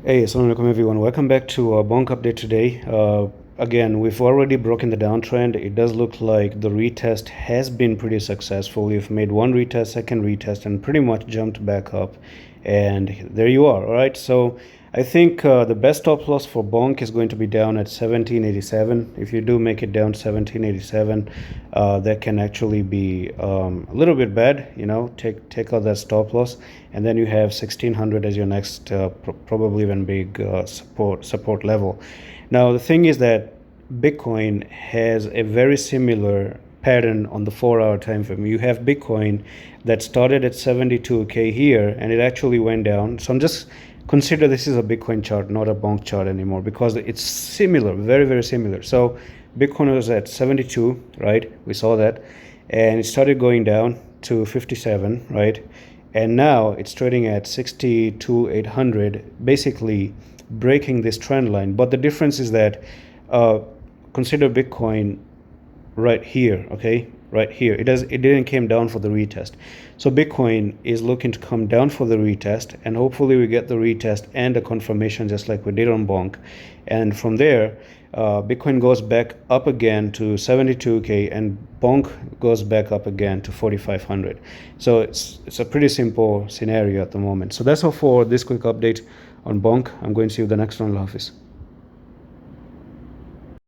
Hey, assalamu alaikum everyone. Welcome back to BONK update today. Again, we've already broken the downtrend. It does look like the retest has been pretty successful. We've made one retest, second retest, and pretty much jumped back up. And there you are. All right. So I think the best stop loss for BONK is going to be down at 1787. If you do make it down 1787, that can actually be a little bit bad. You know, take out that stop loss, and then you have 1600 as your next probably even big support level. Now the thing is that Bitcoin has a very similar pattern on the 4-hour time frame. You have Bitcoin that started at 72k here and it actually went down. So I'm just consider this is a Bitcoin chart, not a BONK chart anymore, because it's similar, very, very similar. So Bitcoin was at 72, right? We saw that. And it started going down to 57, right? And now it's trading at 62,800, basically breaking this trend line. But the difference is that consider Bitcoin right here, okay, right here. It didn't came down for the retest. So Bitcoin is looking to come down for the retest, and hopefully we get the retest and a confirmation just like we did on BONK. And from there, Bitcoin goes back up again to 72k and BONK goes back up again to 4500. So it's a pretty simple scenario at the moment. So that's all for this quick update on BONK. I'm going to see you the next one. Allah Hafiz.